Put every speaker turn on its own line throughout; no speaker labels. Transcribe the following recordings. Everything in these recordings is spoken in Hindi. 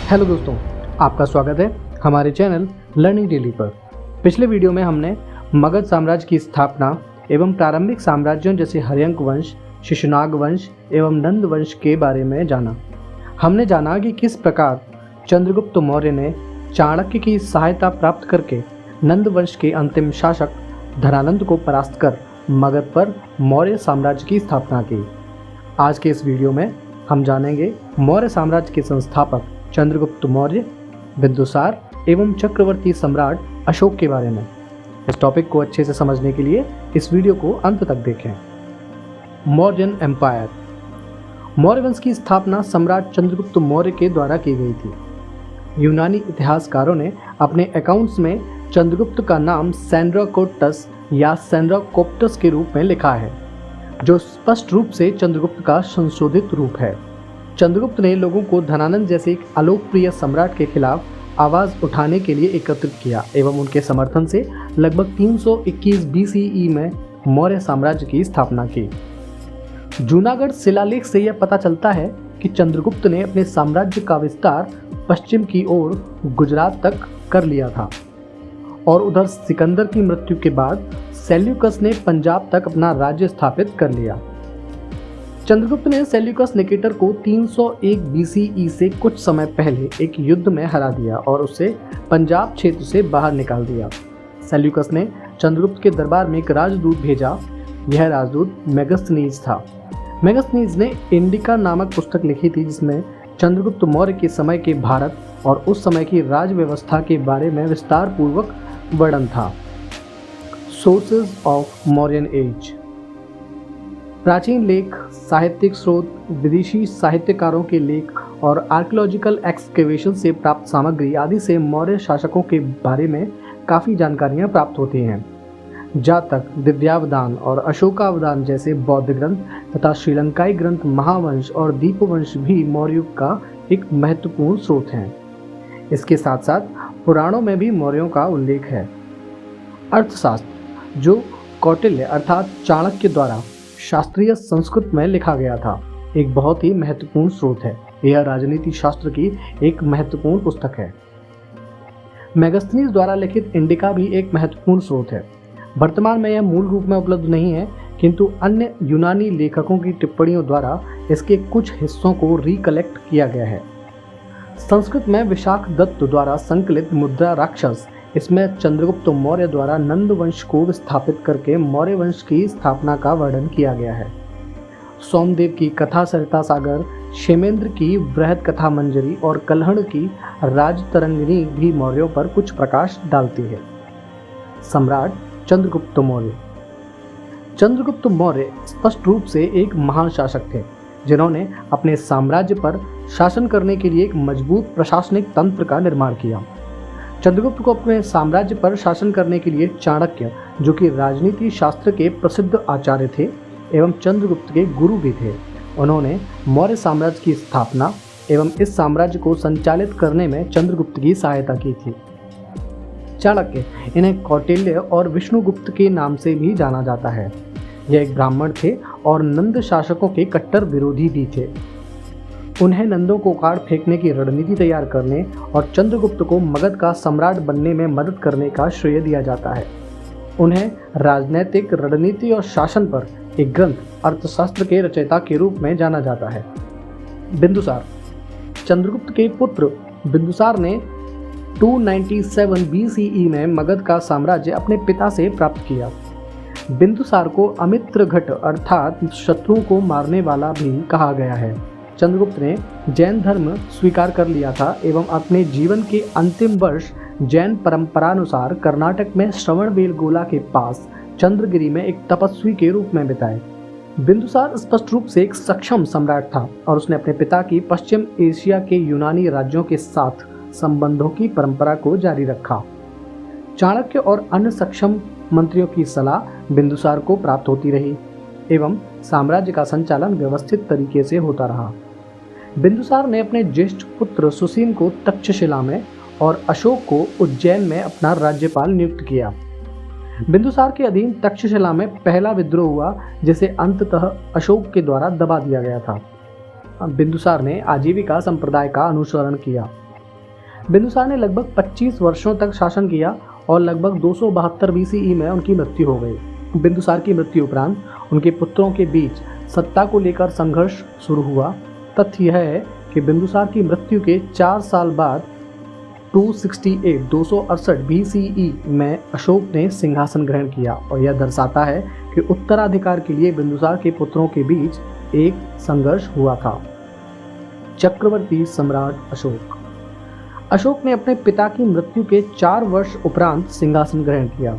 हेलो दोस्तों, आपका स्वागत है हमारे चैनल लर्निंग डेली पर। पिछले वीडियो में हमने मगध साम्राज्य की स्थापना एवं प्रारंभिक साम्राज्यों जैसे हर्यंक वंश, शिशुनाग वंश एवं नंद वंश के बारे में जाना। हमने जाना कि किस प्रकार चंद्रगुप्त मौर्य ने चाणक्य की सहायता प्राप्त करके नंद वंश के अंतिम शासक धनानंद को परास्त कर मगध पर मौर्य साम्राज्य की स्थापना की। आज के इस वीडियो में हम जानेंगे मौर्य साम्राज्य के संस्थापक चंद्रगुप्त मौर्य, बिंदुसार एवं चक्रवर्ती सम्राट अशोक के बारे में। इस टॉपिक को अच्छे से समझने के लिए इस वीडियो को अंत तक देखें। मौर्यन एम्पायर। मौर्य वंश की स्थापना सम्राट चंद्रगुप्त मौर्य के द्वारा की गई थी। यूनानी इतिहासकारों ने अपने अकाउंट्स में चंद्रगुप्त का नाम सेंड्राकोट्टस या सेंड्राकोप्टस के रूप में लिखा है, जो स्पष्ट रूप से चंद्रगुप्त का संशोधित रूप है। चंद्रगुप्त ने लोगों को धनानंद जैसे एक अलोकप्रिय सम्राट के खिलाफ आवाज़ उठाने के लिए एकत्रित किया एवं उनके समर्थन से लगभग 321 BCE में मौर्य साम्राज्य की स्थापना की। जूनागढ़ शिलालेख से यह पता चलता है कि चंद्रगुप्त ने अपने साम्राज्य का विस्तार पश्चिम की ओर गुजरात तक कर लिया था और उधर सिकंदर की मृत्यु के बाद सेल्यूकस ने पंजाब तक अपना राज्य स्थापित कर लिया। चंद्रगुप्त ने सेल्यूकस निकेटर को 301 BCE से कुछ समय पहले एक युद्ध में हरा दिया और उसे पंजाब क्षेत्र से बाहर निकाल दिया। सेल्यूकस ने चंद्रगुप्त के दरबार में एक राजदूत भेजा। यह राजदूत मेगस्थनीज था। मेगस्थनीज ने इंडिका नामक पुस्तक लिखी थी, जिसमें चंद्रगुप्त मौर्य के समय के भारत और उस समय की राज व्यवस्था के बारे में विस्तार पूर्वक वर्णन था। Sources of Mauryan age. प्राचीन लेख, साहित्यिक स्रोत, विदेशी साहित्यकारों के लेख और आर्कियोलॉजिकल एक्सकेवेशन से प्राप्त सामग्री आदि से मौर्य शासकों के बारे में काफ़ी जानकारियां प्राप्त होती हैं। जातक, दिव्यावदान और अशोकावदान जैसे बौद्ध ग्रंथ तथा श्रीलंकाई ग्रंथ महावंश और दीपवंश भी मौर्य युग का एक महत्वपूर्ण स्रोत हैं। इसके साथ साथ पुराणों में भी मौर्यों का उल्लेख है। अर्थशास्त्र, जो कौटिल्य अर्थात चाणक्य द्वारा शास्त्रीय संस्कृत में लिखा गया था, एक बहुत ही महत्वपूर्ण स्रोत है। यह राजनीति शास्त्र की एक महत्वपूर्ण पुस्तक है। मेगस्थनीज द्वारा लिखित इंडिका भी एक महत्वपूर्ण स्रोत है। वर्तमान में यह मूल रूप में उपलब्ध नहीं है, किंतु अन्य यूनानी लेखकों की टिप्पणियों द्वारा इसके कुछ हिस्सों को रिकलेक्ट किया गया है। संस्कृत में विशाख दत्त द्वारा संकलित मुद्रा राक्षस, इसमें चंद्रगुप्त मौर्य द्वारा नंद वंश को स्थापित करके मौर्य वंश की स्थापना का वर्णन किया गया है। सोमदेव की कथा सरिता सागर, क्षेमेंद्र की बृहद कथा मंजरी और कल्हड़ की राजतरंगिणी भी मौर्यों पर कुछ प्रकाश डालती है। सम्राट चंद्रगुप्त मौर्य। चंद्रगुप्त मौर्य स्पष्ट रूप से एक महान शासक थे, जिन्होंने अपने साम्राज्य पर शासन करने के लिए एक मजबूत प्रशासनिक तंत्र का निर्माण किया। चंद्रगुप्त को अपने साम्राज्य पर शासन करने के लिए चाणक्य, जो कि राजनीति शास्त्र के प्रसिद्ध आचार्य थे एवं चंद्रगुप्त के गुरु भी थे, उन्होंने मौर्य साम्राज्य की स्थापना एवं इस साम्राज्य को संचालित करने में चंद्रगुप्त की सहायता की थी। चाणक्य, इन्हें कौटिल्य और विष्णुगुप्त के नाम से भी जाना जाता है। यह एक ब्राह्मण थे और नंद शासकों के कट्टर विरोधी भी थे। उन्हें नंदों को काट फेंकने की रणनीति तैयार करने और चंद्रगुप्त को मगध का सम्राट बनने में मदद करने का श्रेय दिया जाता है। उन्हें राजनैतिक रणनीति और शासन पर एक ग्रंथ अर्थशास्त्र के रचयिता के रूप में जाना जाता है। बिंदुसार। चंद्रगुप्त के पुत्र बिंदुसार ने 297 BCE में मगध का साम्राज्य अपने पिता से प्राप्त किया। बिंदुसार को अमित्रघट अर्थात शत्रुओं को मारने वाला भी कहा गया है। चंद्रगुप्त ने जैन धर्म स्वीकार कर लिया था एवं अपने जीवन के अंतिम वर्ष जैन परंपरानुसार कर्नाटक में श्रवणबेलगोला के पास चंद्रगिरी में एक तपस्वी के रूप में बिताए। बिंदुसार स्पष्ट रूप से एक सक्षम सम्राट था और उसने अपने पिता की पश्चिम एशिया के यूनानी राज्यों के साथ संबंधों की परंपरा को जारी रखा। चाणक्य और अन्य सक्षम मंत्रियों की सलाह बिंदुसार को प्राप्त होती रही एवं साम्राज्य का संचालन व्यवस्थित तरीके से होता रहा। बिंदुसार ने अपने ज्येष्ठ पुत्र सुसीन को तक्षशिला में और अशोक को उज्जैन में अपना राज्यपाल नियुक्त किया। बिंदुसार के अधीन तक्षशिला में पहला विद्रोह हुआ, जिसे अंततः अशोक के द्वारा दबा दिया गया था। बिंदुसार ने आजीविका संप्रदाय का अनुसरण किया। बिंदुसार ने लगभग 25 वर्षों तक शासन किया और लगभग 272 बीसीई में उनकी मृत्यु हो गई। बिंदुसार की मृत्यु उपरांत उनके पुत्रों के बीच सत्ता को लेकर संघर्ष शुरू हुआ। तथ्य यह है कि बिंदुसार की मृत्यु के 4 साल बाद 268 बीसीई में अशोक ने सिंहासन ग्रहण किया और यह दर्शाता है कि उत्तराधिकार के लिए बिंदुसार के पुत्रों के बीच एक संघर्ष हुआ था। चक्रवर्ती सम्राट अशोक। अशोक ने अपने पिता की मृत्यु के 4 वर्ष उपरांत सिंहासन ग्रहण किया।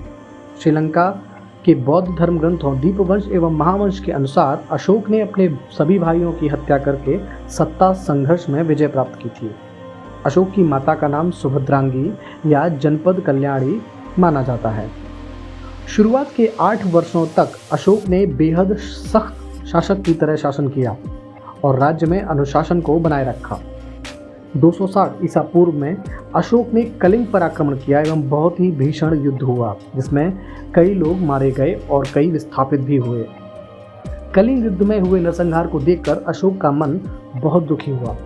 श्रीलंका के बौद्ध धर्म ग्रंथों दीपवंश एवं महावंश के अनुसार अशोक ने अपने सभी भाइयों की हत्या करके सत्ता संघर्ष में विजय प्राप्त की थी। अशोक की माता का नाम सुभद्रांगी या जनपद कल्याणी माना जाता है। शुरुआत के 8 वर्षों तक अशोक ने बेहद सख्त शासक की तरह शासन किया और राज्य में अनुशासन को बनाए रखा। 260 ईसा पूर्व में अशोक ने कलिंग पर आक्रमण किया एवं बहुत ही भीषण युद्ध हुआ जिसमें कई लोग मारे गए और कई विस्थापित भी हुए। कलिंग युद्ध में हुए नरसंहार को देखकर अशोक का मन बहुत दुखी हुआ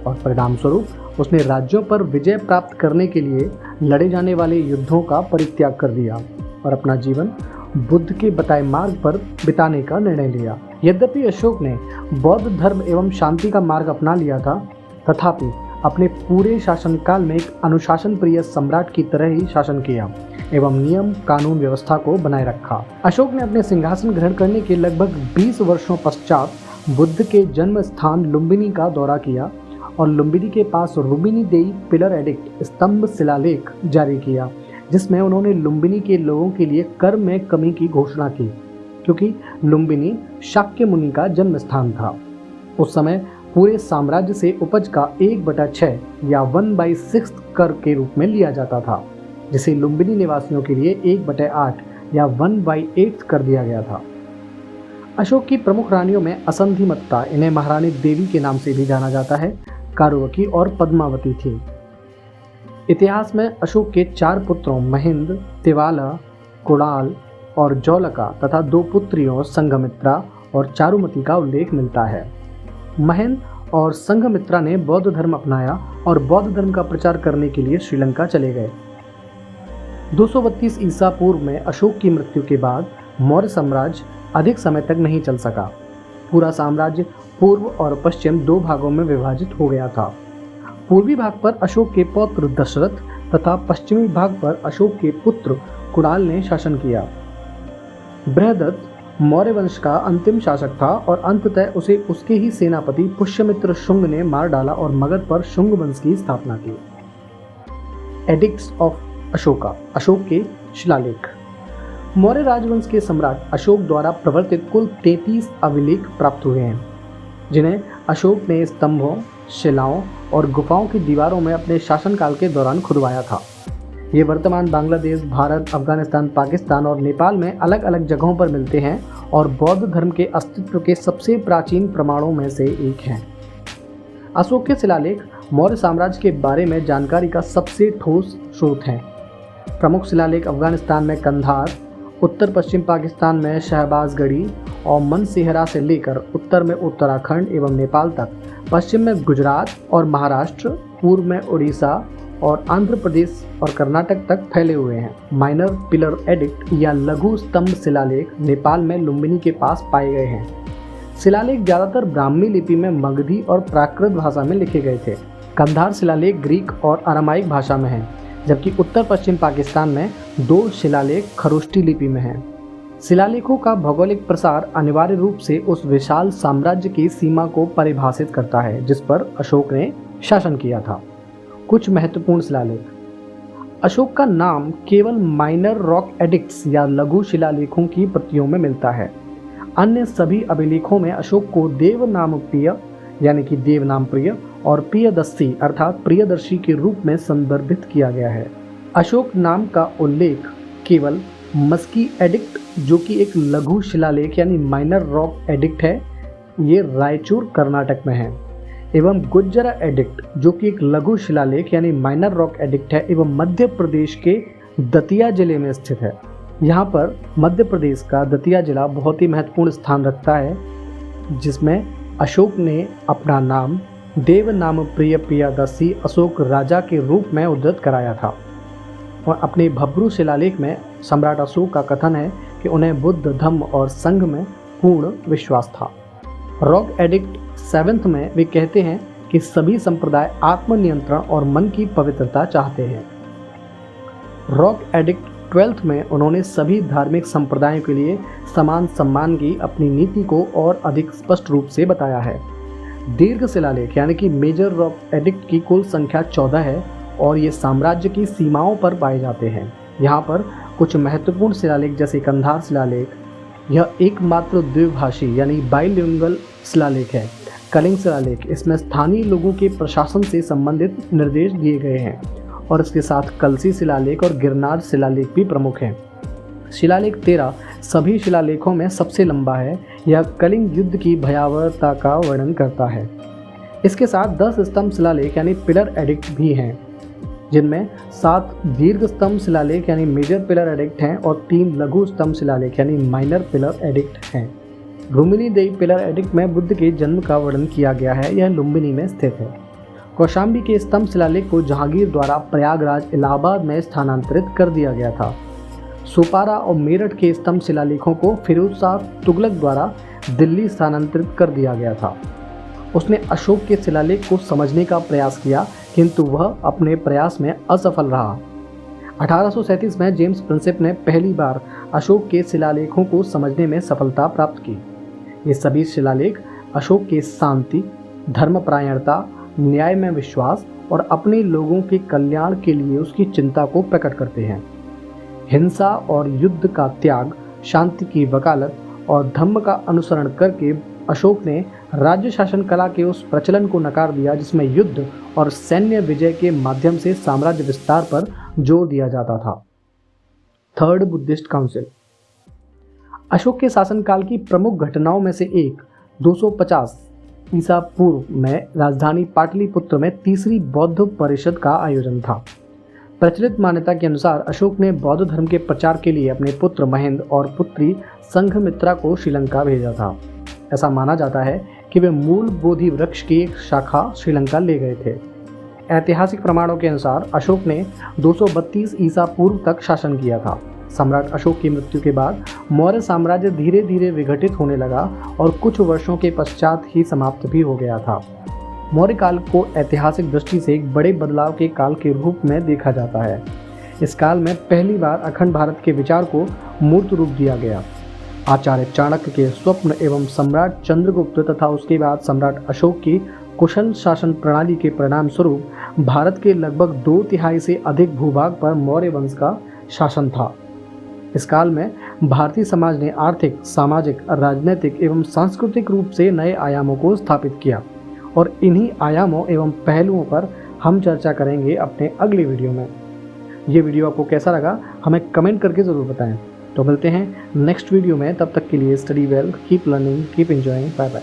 और परिणाम स्वरूप उसने राज्यों पर विजय प्राप्त करने के लिए लड़े जाने वाले युद्धों का परित्याग कर दिया और अपना जीवन बुद्ध के बताए मार्ग पर बिताने का निर्णय लिया। यद्यपि अशोक ने बौद्ध धर्म एवं शांति का मार्ग अपना लिया था, तथापि अपने पूरे शासनकाल में एक अनुशासन प्रिय सम्राट की तरह ही शासन किया एवं नियम कानून व्यवस्था को बनाए रखा। अशोक ने अपने सिंहासन ग्रहण करने के लगभग 20 वर्षों पश्चात बुद्ध के जन्म स्थान लुम्बिनी का दौरा किया और लुम्बिनी के पास रुबिनी देई पिलर एडिक्ट स्तंभ शिलालेख जारी किया, जिसमें उन्होंने लुम्बिनी के लोगों के लिए कर में कमी की घोषणा की, क्योंकि लुम्बिनी शाक्य मुनि का जन्म स्थान था। उस समय पूरे साम्राज्य से उपज का 1/6 या 1/6 कर के रूप में लिया जाता था, जिसे लुम्बिनी निवासियों के लिए 1/8 या 1/8 कर दिया गया था। अशोक की प्रमुख रानियों में असंधिमत्ता, इन्हें महारानी देवी के नाम से भी जाना जाता है, कारुवकी और पद्मावती थी। इतिहास में अशोक के 4 पुत्रों महिंद, तिवाला, कुणाल और जौलका तथा 2 पुत्रियों संघमित्रा और चारुमती का उल्लेख मिलता है। महिंद और संघमित्रा ने बौद्ध धर्म अपनाया और बौद्ध धर्म का प्रचार करने के लिए श्रीलंका चले गए। 232 ईसा पूर्व में अशोक की मृत्यु के बाद मौर्य साम्राज्य अधिक समय तक नहीं चल सका। पूरा साम्राज्य पूर्व और पश्चिम 2 भागों में विभाजित हो गया था। पूर्वी भाग पर अशोक के पौत्र दशरथ तथा पश्चिमी भाग पर अशोक के पुत्र कुणाल ने शासन किया। बृहदत्त मौर्य वंश का अंतिम शासक था और अंततः उसे उसके ही सेनापति पुष्यमित्र शुंग ने मार डाला और मगध पर शुंग वंश की स्थापना की। एडिक्ट्स ऑफ अशोका, अशोक के शिलालेख। मौर्य राजवंश के सम्राट अशोक द्वारा प्रवर्तित कुल 33 अभिलेख प्राप्त हुए हैं, जिन्हें अशोक ने स्तंभों, शिलाओं और गुफाओं की दीवारों में अपने शासनकाल के दौरान खुदवाया था। ये वर्तमान बांग्लादेश, भारत, अफगानिस्तान, पाकिस्तान और नेपाल में अलग अलग जगहों पर मिलते हैं और बौद्ध धर्म के अस्तित्व के सबसे प्राचीन प्रमाणों में से एक हैं। अशोक के शिलालेख मौर्य साम्राज्य के बारे में जानकारी का सबसे ठोस स्रोत हैं। प्रमुख शिलालेख अफगानिस्तान में कंधार, उत्तर पश्चिम पाकिस्तान में शहबाजगढ़ी और मनसेहरा से लेकर उत्तर में उत्तराखंड एवं नेपाल तक, पश्चिम में गुजरात और महाराष्ट्र, पूर्व में उड़ीसा और आंध्र प्रदेश और कर्नाटक तक फैले हुए हैं। माइनर पिलर एडिक्ट या लघु स्तंभ शिलालेख नेपाल में लुम्बिनी के पास पाए गए हैं। शिलालेख ज्यादातर ब्राह्मी लिपि में मगधी और प्राकृत भाषा में लिखे गए थे। कंधार शिलालेख ग्रीक और अरामाइक भाषा में है, जबकि उत्तर पश्चिम पाकिस्तान में 2 शिलालेख खरोष्टी लिपि में हैं। शिलालेखों का भौगोलिक प्रसार अनिवार्य रूप से उस विशाल साम्राज्य की सीमा को परिभाषित करता है जिस पर अशोक ने शासन किया था। कुछ महत्वपूर्ण शिलालेख। अशोक का नाम केवल माइनर रॉक एडिक्ट्स या लघु शिलालेखों की प्रतियों में मिलता है। अन्य सभी अभिलेखों में अशोक को देव नाम प्रिय यानी कि देव नाम प्रिय और प्रियदर्शी अर्थात प्रियदर्शी के रूप में संदर्भित किया गया है। अशोक नाम का उल्लेख केवल मस्की एडिक्ट जो कि एक लघु शिलालेख यानी माइनर रॉक एडिक्ट है, ये रायचूर कर्नाटक में है, एवं गुज्जरा एडिक्ट जो कि एक लघु शिलालेख यानी माइनर रॉक एडिक्ट है एवं मध्य प्रदेश के दतिया जिले में स्थित है। यहाँ पर मध्य प्रदेश का दतिया जिला बहुत ही महत्वपूर्ण स्थान रखता है, जिसमें अशोक ने अपना नाम देव नाम प्रिय प्रियदर्शी अशोक राजा के रूप में उद्धृत कराया था। और अपने भब्रू शिलालेख में सम्राट अशोक का कथन है कि उन्हें बुद्ध, धम्म और संघ में पूर्ण विश्वास था। रॉक एडिक्ट 7 में वे कहते हैं कि सभी संप्रदाय आत्मनियंत्रण और मन की पवित्रता चाहते हैं। रॉक एडिक्ट 12 में उन्होंने सभी धार्मिक संप्रदायों के लिए समान सम्मान की अपनी नीति को और अधिक स्पष्ट रूप से बताया है। दीर्घ शिलालेख यानी कि मेजर रॉक एडिक्ट की कुल संख्या 14 है और ये साम्राज्य की सीमाओं पर पाए जाते हैं। यहाँ पर कुछ महत्वपूर्ण शिलालेख जैसे कंधार शिलालेख, यह एकमात्र द्विभाषी यानी बाइलिंगुअल शिलालेख है। कलिंग शिलालेख, इसमें स्थानीय लोगों के प्रशासन से संबंधित निर्देश दिए गए हैं। और इसके साथ कलसी शिलालेख और गिरनार शिलालेख भी प्रमुख हैं। शिलालेख 13 सभी शिलालेखों में सबसे लंबा है। यह कलिंग युद्ध की भयावहता का वर्णन करता है। इसके साथ 10 स्तंभ शिलालेख यानी पिलर एडिक्ट भी हैं, जिनमें 7 दीर्घ स्तंभ शिलालेख यानी मेजर पिलर एडिक्ट हैं और 3 लघु स्तंभ शिलालेख यानी माइनर पिलर एडिक्ट हैं। लुम्बिनी देवी पिलर एडिक्ट में बुद्ध के जन्म का वर्णन किया गया है। यह लुम्बिनी में स्थित है। कौशाम्बी के स्तंभ शिलालेख को जहांगीर द्वारा प्रयागराज इलाहाबाद में स्थानांतरित कर दिया गया था। सोपारा और मेरठ के स्तंभ शिलालेखों को फिरोज शाह तुगलक द्वारा दिल्ली स्थानांतरित कर दिया गया था। उसने अशोक के शिलालेख को समझने का प्रयास किया, किंतु वह अपने प्रयास में असफल रहा। 1837 में जेम्स प्रिंसेप ने पहली बार अशोक के शिलालेखों को समझने में सफलता प्राप्त की। ये सभी शिलालेख अशोक के शांति, धर्मपरायणता, न्याय में विश्वास और अपने लोगों के कल्याण के लिए उसकी चिंता को प्रकट करते हैं। हिंसा और युद्ध का त्याग, शांति की वकालत और धम्म का अनुसरण करके अशोक ने राज्य शासन कला के उस प्रचलन को नकार दिया जिसमें युद्ध और सैन्य विजय के माध्यम से साम्राज्य विस्तार पर जोर दिया जाता था। Third Buddhist council. अशोक के शासनकाल की प्रमुख घटनाओं में से एक 250 ईसा पूर्व में राजधानी पाटलिपुत्र में तीसरी बौद्ध परिषद का आयोजन था। प्रचलित मान्यता के अनुसार अशोक ने बौद्ध धर्म के प्रचार के लिए अपने पुत्र महेंद्र और पुत्री संघमित्रा को श्रीलंका भेजा था। ऐसा माना जाता है कि वे मूल बोधि वृक्ष की एक शाखा श्रीलंका ले गए थे। ऐतिहासिक प्रमाणों के अनुसार अशोक ने 232 ईसा पूर्व तक शासन किया था। सम्राट अशोक की मृत्यु के बाद मौर्य साम्राज्य धीरे धीरे विघटित होने लगा और कुछ वर्षों के पश्चात ही समाप्त भी हो गया था। मौर्य काल को ऐतिहासिक दृष्टि से एक बड़े बदलाव के काल के रूप में देखा जाता है। इस काल में पहली बार अखंड भारत के विचार को मूर्त रूप दिया गया। आचार्य चाणक्य के स्वप्न एवं सम्राट चंद्रगुप्त तथा उसके बाद सम्राट अशोक की कुशल शासन प्रणाली के परिणाम स्वरूप भारत के लगभग 2/3 से अधिक भूभाग पर मौर्य वंश का शासन था। इस काल में भारतीय समाज ने आर्थिक, सामाजिक, राजनीतिक एवं सांस्कृतिक रूप से नए आयामों को स्थापित किया और इन्हीं आयामों एवं पहलुओं पर हम चर्चा करेंगे अपने अगले वीडियो में। ये वीडियो आपको कैसा लगा हमें कमेंट करके ज़रूर बताएं। तो मिलते हैं नेक्स्ट वीडियो में, तब तक के लिए study well, keep learning, keep enjoying, bye bye.